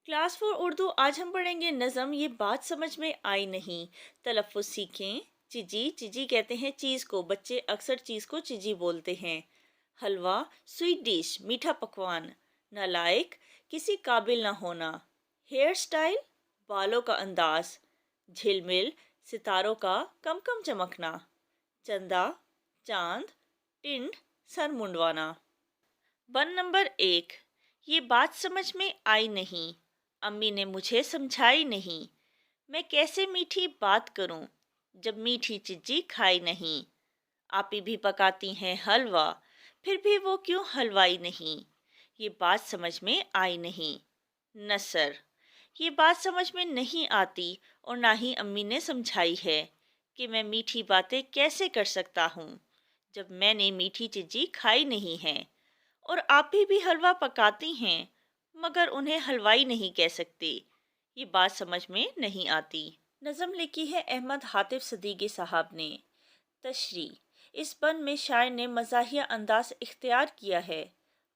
Class 4 Urdu. आज हम पढ़ेंगे नज़म। ये बात समझ में आई नहीं। तलफ़्फ़ुज़ सीखें। चिजी चिजी कहते हैं चीज़ को। बच्चे अक्सर चीज़ को चिजी बोलते हैं। हलवा स्वीट डिश मीठा पकवान। नालायक किसी काबिल ना होना। हेयर स्टाइल बालों का अंदाज। झिलमिल सितारों का कम कम चमकना। चंदा चांद टिंड सर मुंडवाना। One number 1। ये बात समझ में आई नहीं। अम्मी ने मुझे समझाई नहीं। मैं कैसे मीठी बात करूं जब मीठी चीज़ी खाई नहीं। आप ही भी पकाती हैं हलवा, फिर भी वो क्यों हलवाई नहीं। ये बात समझ में आई नहीं। नसर। ये बात समझ में नहीं आती और ना ही अम्मी ने समझाई है कि मैं मीठी बातें कैसे कर सकता हूँ जब मैंने मीठी चीज़ी खाई नहीं है। और आप भी हलवा पकाती हैं मगर उन्हें हलवाई नहीं कह सकते। ये बात समझ में नहीं आती। नज़म लिखी है अहमद हातिफ सदीकी साहब ने। तशरी। इस बंद में शायर ने मज़ाहिया अंदाज इख्तियार किया है।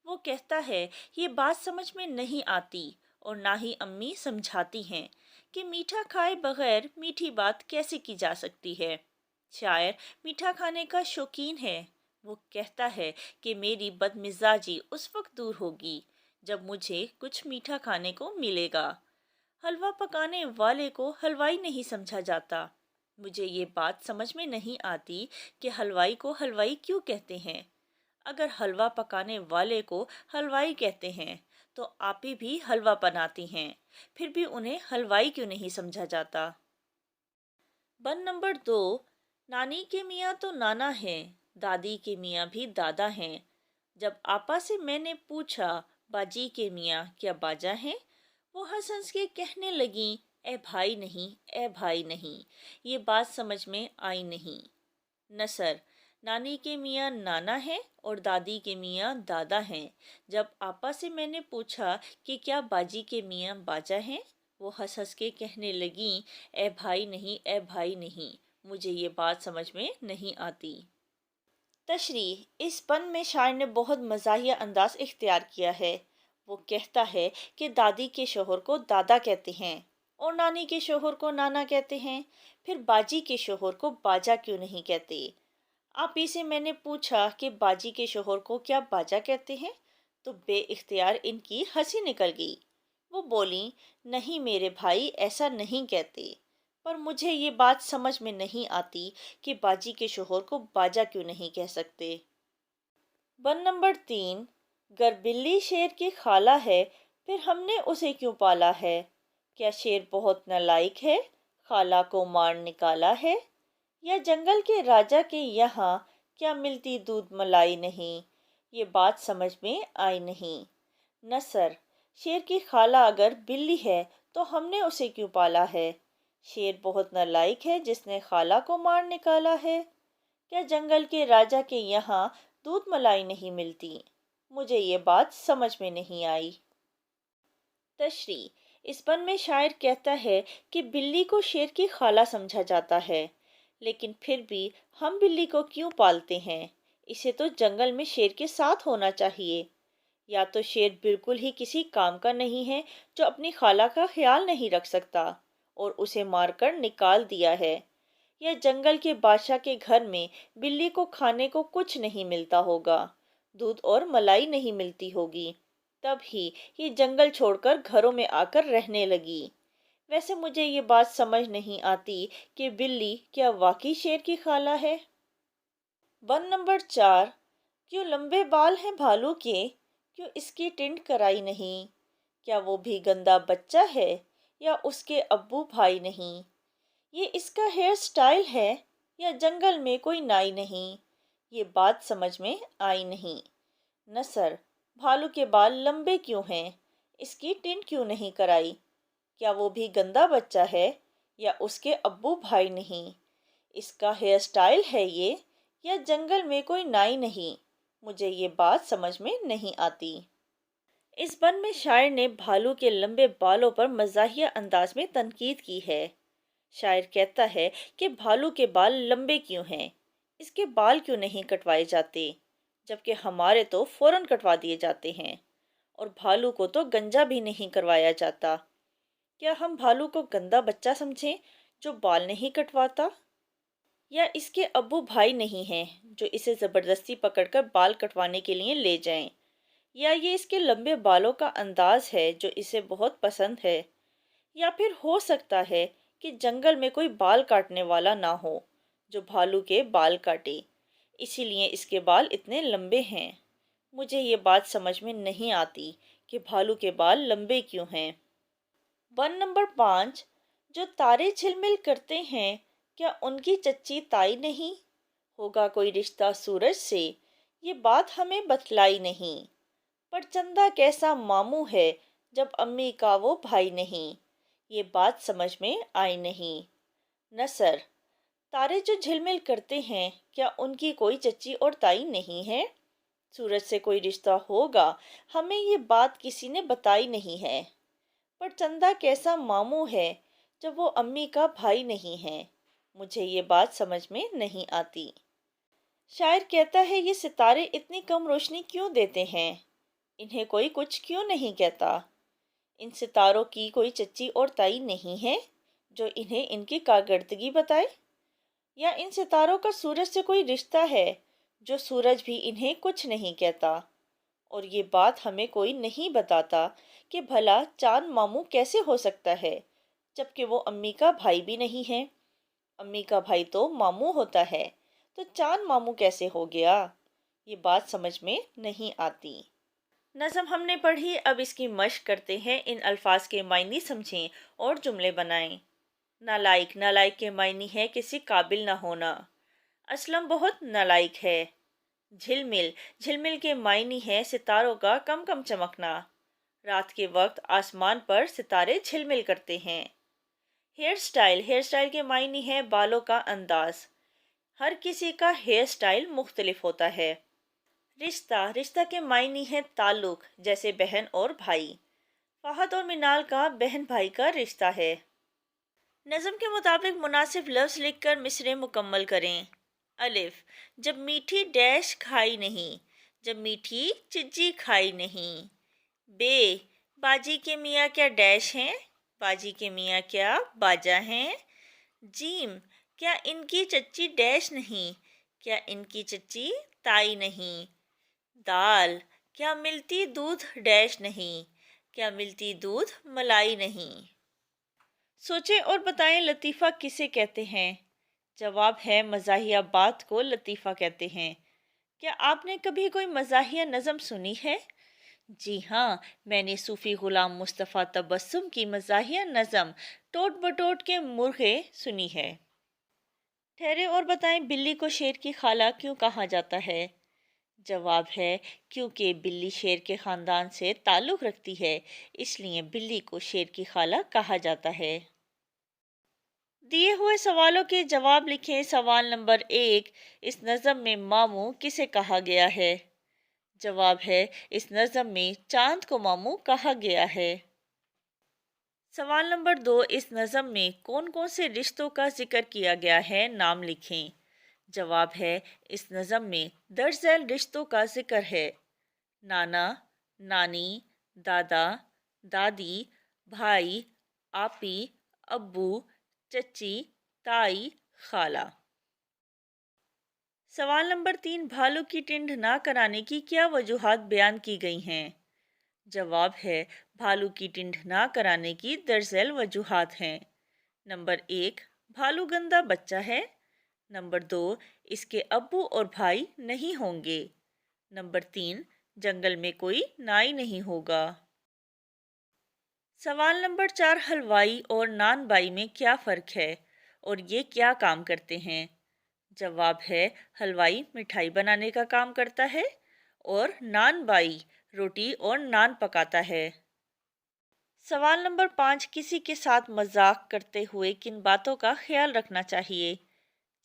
वो कहता है ये बात समझ में नहीं आती और ना ही अम्मी समझाती हैं कि मीठा खाए बगैर मीठी बात कैसे की जा सकती है। शायर मीठा खाने का शौकीन है। वो कहता है कि मेरी बदमिजाजी उस वक्त दूर होगी जब मुझे कुछ मीठा खाने को मिलेगा। हलवा पकाने वाले को हलवाई नहीं समझा जाता। मुझे ये बात समझ में नहीं आती कि हलवाई को हलवाई क्यों कहते हैं। अगर हलवा पकाने वाले को हलवाई कहते हैं तो आप ही भी हलवा बनाती हैं, फिर भी उन्हें हलवाई क्यों नहीं समझा जाता। बन नंबर 2। नानी के मियाँ तो नाना हैं, दादी के मियाँ भी दादा हैं। जब आपा से मैंने पूछा बाजी के मियाँ क्या बाजा हैं, वो हंस हंस के कहने लगी ए भाई नहीं, ए भाई नहीं। ये बात समझ में आई नहीं। नसर। नानी के मियाँ नाना हैं और दादी के मियाँ दादा हैं। जब आपा से मैंने पूछा कि क्या बाजी के मियाँ बाजा हैं, वो हंस हंस के कहने लगी ए भाई नहीं, ए भाई नहीं। मुझे ये बात समझ में नहीं आती। तशरीह। इस बंद में शायर ने बहुत मज़ाहिया अंदाज इख्तियार किया है। वो कहता है कि दादी के शोहर को दादा कहते हैं और नानी के शोहर को नाना कहते हैं, फिर बाजी के शोहर को बाजा क्यों नहीं कहते। आप ही से मैंने पूछा कि बाजी के शोहर को क्या बाजा कहते हैं, तो बे इख्तियार इनकी हंसी निकल गई। वो बोली नहीं मेरे भाई ऐसा नहीं कहते, पर मुझे ये बात समझ में नहीं आती कि बाजी के शोहर को बाजा क्यों नहीं कह सकते। One number 3। गर बिल्ली शेर की खाला है फिर हमने उसे क्यों पाला है। क्या शेर बहुत नालायक है, खाला को मार निकाला है। या जंगल के राजा के यहाँ क्या मिलती दूध मलाई नहीं। ये बात समझ में आई नहीं। नसर। शेर की खाला अगर बिल्ली है तो हमने उसे क्यों पाला है। शेर बहुत नालायक है जिसने खाला को मार निकाला है। क्या जंगल के राजा के यहाँ दूध मलाई नहीं मिलती। मुझे ये बात समझ में नहीं आई। तशरी। इस बन में शायर कहता है कि बिल्ली को शेर की खाला समझा जाता है, लेकिन फिर भी हम बिल्ली को क्यों पालते हैं। इसे तो जंगल में शेर के साथ होना चाहिए। या तो शेर बिल्कुल ही किसी काम का नहीं है जो अपनी खाला का ख्याल नहीं रख सकता और उसे मारकर निकाल दिया है, या जंगल के बादशाह के घर में बिल्ली को खाने को कुछ नहीं मिलता होगा, दूध और मलाई नहीं मिलती होगी, तब ही ये जंगल छोड़कर घरों में आकर रहने लगी। वैसे मुझे ये बात समझ नहीं आती कि बिल्ली क्या वाकई शेर की खाला है। One number 4। क्यों लंबे बाल हैं भालू के, क्यों इसकी टिंड कराई नहीं। क्या वो भी गंदा बच्चा है या उसके अब्बू भाई नहीं। ये इसका हेयर स्टाइल है या जंगल में कोई नाई नहीं। ये बात समझ में आई नहीं। नसर। भालू के बाल लंबे क्यों हैं, इसकी टिंड क्यों नहीं कराई। क्या वो भी गंदा बच्चा है या उसके अब्बू भाई नहीं। इसका हेयर स्टाइल है ये या जंगल में कोई नाई नहीं। मुझे ये बात समझ में नहीं आती। इस बन में शायर ने भालू के लंबे बालों पर मज़ाहिया अंदाज में तनकीद की है। शायर कहता है कि भालू के बाल लंबे क्यों हैं, इसके बाल क्यों नहीं कटवाए जाते, जबकि हमारे तो फौरन कटवा दिए जाते हैं। और भालू को तो गंजा भी नहीं करवाया जाता। क्या हम भालू को गंदा बच्चा समझें जो बाल नहीं कटवाता? या इसके अब्बू भाई नहीं हैं जो इसे ज़बरदस्ती पकड़कर बाल कटवाने के लिए ले जाएं? या ये इसके लंबे बालों का अंदाज है जो इसे बहुत पसंद है? या फिर हो सकता है कि जंगल में कोई बाल काटने वाला ना हो जो भालू के बाल काटे, इसीलिए इसके बाल इतने लंबे हैं। मुझे ये बात समझ में नहीं आती कि भालू के बाल लंबे क्यों हैं। वन नंबर 5, जो तारे झिलमिल करते हैं, क्या उनकी चच्ची ताई नहीं? होगा कोई रिश्ता सूरज से? ये बात हमें बतलाई नहीं। पर चंदा कैसा मामू है जब अम्मी का वो भाई नहीं? ये बात समझ में आई नहीं। नसर, तारे जो झिलमिल करते हैं, क्या उनकी कोई चच्ची और ताई नहीं है? सूरज से कोई रिश्ता होगा, हमें ये बात किसी ने बताई नहीं है। पर चंदा कैसा मामू है जब वो अम्मी का भाई नहीं है? मुझे ये बात समझ में नहीं आती। शायर कहता है ये सितारे इतनी कम रोशनी क्यों देते हैं? इन्हें कोई कुछ क्यों नहीं कहता? इन सितारों की कोई चच्ची और ताई नहीं है जो इन्हें इनकी कारकर्दगी बताए? या इन सितारों का सूरज से कोई रिश्ता है जो सूरज भी इन्हें कुछ नहीं कहता? और ये बात हमें कोई नहीं बताता कि भला चांद मामू कैसे हो सकता है जबकि वो अम्मी का भाई भी नहीं है। अम्मी का भाई तो मामू होता है, तो चांद मामू कैसे हो गया? ये बात समझ में नहीं आती। नज़म हमने पढ़ी, अब इसकी मश्क करते हैं। इन अल्फाज के मायने समझें और जुमले बनाएं। नालायक, नालायक के मायने है किसी काबिल ना होना। असलम बहुत नालायक है। झिलमिल, झिलमिल के मायने है सितारों का कम कम चमकना। रात के वक्त आसमान पर सितारे झिलमिल करते हैं। हेयर स्टाइल, हेयर स्टाइल के मायने है बालों का अंदाज। हर किसी का हेयर स्टाइल मुख्तलिफ होता है। रिश्ता, रिश्ता के मायने है ताल्लुक, जैसे बहन और भाई। फहद और मिनाल का बहन भाई का रिश्ता है। नज़म के मुताबिक मुनासिब लफ्ज़ लिखकर मिसरे मुकम्मल करें। अलिफ, जब मीठी डैश खाई नहीं, जब मीठी चिज्जी खाई नहीं। बे, बाजी के मियाँ क्या डैश हैं, बाजी के मियाँ क्या बाजा हैं। जीम, क्या इनकी चच्ची डैश नहीं, क्या इनकी चच्ची ताई नहीं। दाल, क्या मिलती दूध डैश नहीं, क्या मिलती दूध मलाई नहीं। सोचें और बताएं लतीफ़ा किसे कहते हैं? जवाब है मज़ाहिया बात को लतीफ़ा कहते हैं। क्या आपने कभी कोई मज़ाहिया नज़म सुनी है? जी हाँ, मैंने सूफ़ी ग़ुलाम मुस्तफ़ा तबस्सुम की मज़ाहिया नज़म टोट बटोट के मुर्गे सुनी है। ठहरे और बताएं बिल्ली को शेर की खाला क्यों कहा जाता है? जवाब है क्योंकि बिल्ली शेर के ख़ानदान से ताल्लुक़ रखती है, इसलिए बिल्ली को शेर की खाला कहा जाता है। दिए हुए सवालों के जवाब लिखें। सवाल नंबर 1, इस नज़म में मामू किसे कहा गया है? जवाब है इस नज़म में चांद को मामू कहा गया है। सवाल नंबर 2, इस नज़म में कौन कौन से रिश्तों का जिक्र किया गया है? नाम लिखें। जवाब है इस नज़म में दर्ज झैल रिश्तों का जिक्र है। नाना, नानी, दादा, दादी, भाई, आपी, अब्बू, चची, ताई, खाला। सवाल नंबर 3, भालू की टिंड ना कराने की क्या वजूहात बयान की गई हैं? जवाब है भालू की टिंड ना कराने की दरअसल वजूहात हैं। नंबर 1, भालू गंदा बच्चा है। नंबर 2, इसके अब्बू और भाई नहीं होंगे। नंबर 3, जंगल में कोई नाई नहीं होगा। सवाल नंबर 4, हलवाई और नान बाई में क्या फ़र्क है और ये क्या काम करते हैं? जवाब है हलवाई मिठाई बनाने का काम करता है और नान बाई रोटी और नान पकाता है। सवाल नंबर 5, किसी के साथ मजाक करते हुए किन बातों का ख्याल रखना चाहिए?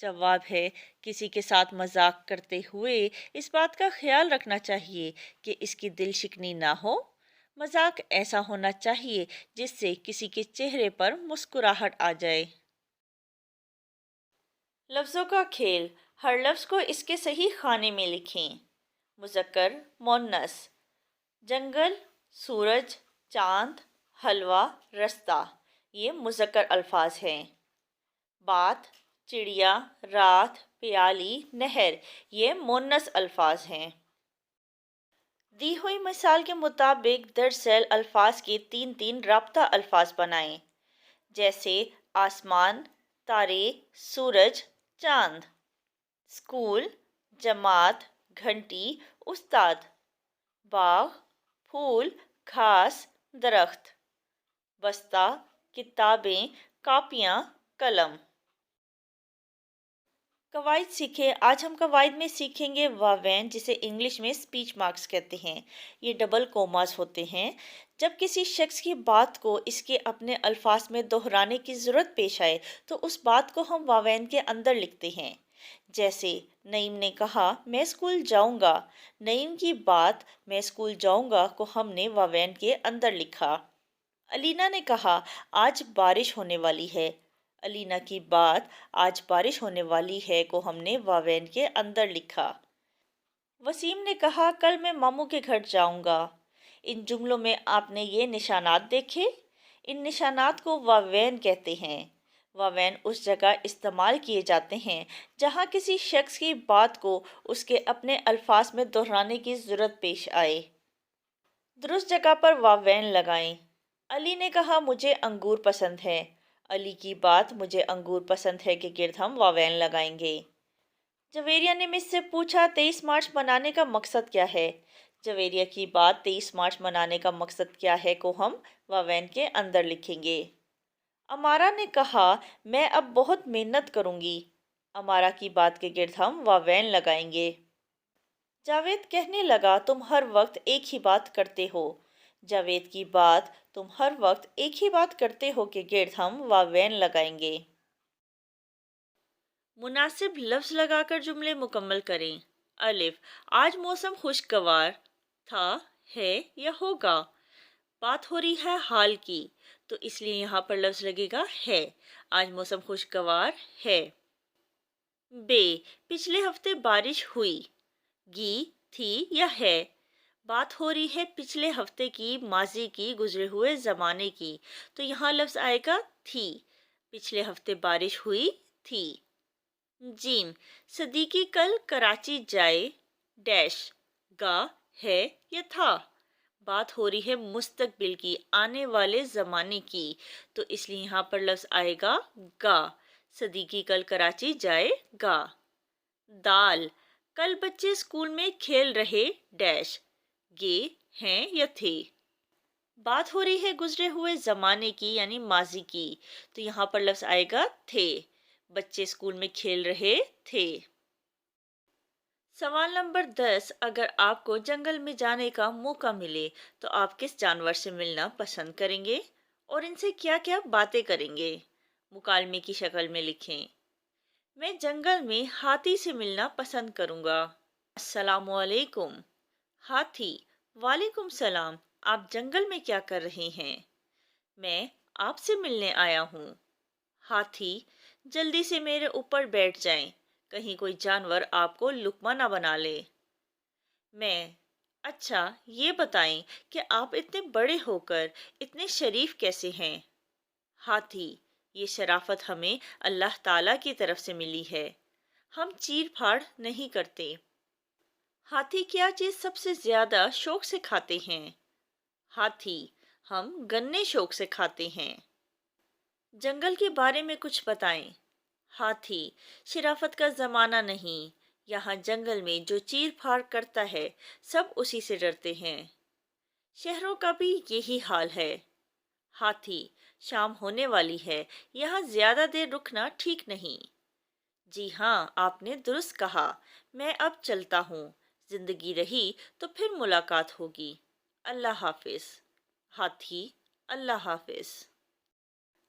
जवाब है किसी के साथ मजाक करते हुए इस बात का ख्याल रखना चाहिए कि इसकी दिल शिकनी ना हो। मजाक ऐसा होना चाहिए जिससे किसी के चेहरे पर मुस्कुराहट आ जाए। लफ्ज़ों का खेल, हर लफ्ज़ को इसके सही खाने में लिखें। मुज़क्कर, मुअन्नस। जंगल, सूरज, चांद, हलवा, रास्ता ये मुज़क्कर अल्फाज हैं। बात, चिड़िया, रात, प्याली, नहर ये मुन्नस अल्फाज हैं। दी हुई मिसाल के मुताबिक दरअसल अल्फाज के तीन तीन राब्ता अल्फाज बनाएं, जैसे आसमान, तारे, सूरज, चांद। स्कूल, जमात, घंटी, उस्ताद। बाग, फूल, घास, दरख्त। बस्ता, किताबें, कापियाँ, कलम। कवायद सीखें। आज हम कवायद में सीखेंगे वावेन, जिसे इंग्लिश में स्पीच मार्क्स कहते हैं। ये डबल कोमास होते हैं। जब किसी शख्स की बात को इसके अपने अल्फाज में दोहराने की ज़रूरत पेश आए तो उस बात को हम वावेन के अंदर लिखते हैं। जैसे नईम ने कहा मैं स्कूल जाऊंगा। नईम की बात मैं स्कूल जाऊंगा को हमने वावेन के अंदर लिखा। अलीना ने कहा आज बारिश होने वाली है। अलीना की बात आज बारिश होने वाली है को हमने वावेन के अंदर लिखा। वसीम ने कहा कल मैं मामू के घर जाऊंगा। इन जुमलों में आपने ये निशानात देखे। इन निशानात को वावेन कहते हैं। वावेन उस जगह इस्तेमाल किए जाते हैं जहाँ किसी शख्स की बात को उसके अपने अल्फाज में दोहराने की ज़रूरत पेश आए। दुरुस्त जगह पर वावेन लगाएं। अली ने कहा मुझे अंगूर पसंद है। अली की बात मुझे अंगूर पसंद है के गिर्द हम वावेन लगाएंगे। जवेरिया ने मुझसे पूछा 23 मार्च मनाने का मकसद क्या है। जवेरिया की बात 23 मार्च मनाने का मकसद क्या है को हम वावेन के अंदर लिखेंगे। अमारा ने कहा मैं अब बहुत मेहनत करूंगी। अमारा की बात के गिर्द हम वावेन लगाएंगे। जावेद कहने लगा तुम हर वक्त एक ही बात करते हो। जावेद की बात तुम हर वक्त एक ही बात करते हो के गिर्द हम वावेन लगाएंगे। मुनासिब लफ्ज़ लगाकर जुमले मुकम्मल करें। अलिफ, आज मौसम खुशगवार था, है या होगा। बात हो रही है हाल की तो इसलिए यहाँ पर लफ्ज़ लगेगा है। आज मौसम खुशगवार है। बे, पिछले हफ्ते बारिश हुई। गी, थी या है। बात हो रही है पिछले हफ्ते की, माजी की, गुजरे हुए ज़माने की तो यहाँ लफ्ज़ आएगा थी। पिछले हफ्ते बारिश हुई थी। जीम, सदीकी कल कराची जाए डैश। गा, है या था। बात हो रही है मुस्तकबिल की, आने वाले ज़माने की तो इसलिए यहाँ पर लफ्ज़ आएगा गा। सदीकी कल कराची जाएगा। दाल, कल बच्चे स्कूल में खेल रहे डैश। गे, हैं या थे। बात हो रही है गुजरे हुए ज़माने की यानी माजी की तो यहाँ पर लफ्ज़ आएगा थे। बच्चे स्कूल में खेल रहे थे। सवाल नंबर 10, अगर आपको जंगल में जाने का मौका मिले तो आप किस जानवर से मिलना पसंद करेंगे और इनसे क्या क्या बातें करेंगे? मुकालमे की शक्ल में लिखें। मैं जंगल में हाथी से मिलना पसंद करूंगा। अस्सलामुअलैकुम। हाथी, वालेकुम सलाम। आप जंगल में क्या कर रहे हैं? मैं आपसे मिलने आया हूँ। हाथी, जल्दी से मेरे ऊपर बैठ जाएं, कहीं कोई जानवर आपको लुकमा ना बना ले। मैं, अच्छा ये बताएं कि आप इतने बड़े होकर इतने शरीफ कैसे हैं? हाथी, ये शराफत हमें अल्लाह ताला की तरफ से मिली है। हम चीर फाड़ नहीं करते। हाथी क्या चीज़ सबसे ज्यादा शौक से खाते हैं? हाथी, हम गन्ने शौक से खाते हैं। जंगल के बारे में कुछ बताएं। हाथी, शराफत का जमाना नहीं। यहाँ जंगल में जो चीर फाड़ करता है सब उसी से डरते हैं। शहरों का भी यही हाल है। हाथी, शाम होने वाली है, यहाँ ज्यादा देर रुकना ठीक नहीं। जी हाँ, आपने दुरुस्त कहा। मैं अब चलता हूँ। जिंदगी रही तो फिर मुलाकात होगी। अल्लाह हाफिज। हाथी, अल्लाह हाफिज।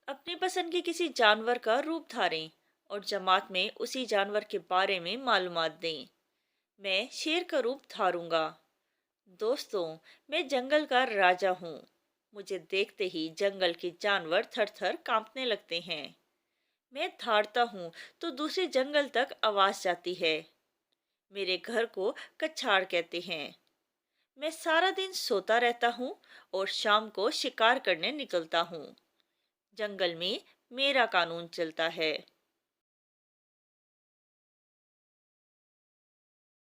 अपनी पसंद के किसी जानवर का रूप धारें और जमात में उसी जानवर के बारे में मालूमात दें। मैं शेर का रूप धारूंगा। दोस्तों, मैं जंगल का राजा हूँ। मुझे देखते ही जंगल के जानवर थर थर कांपने लगते हैं। मैं धारता हूँ तो दूसरे जंगल तक आवाज जाती है। मेरे घर को कछाड़ कहते हैं। मैं सारा दिन सोता रहता हूँ और शाम को शिकार करने निकलता हूँ। जंगल में मेरा कानून चलता है।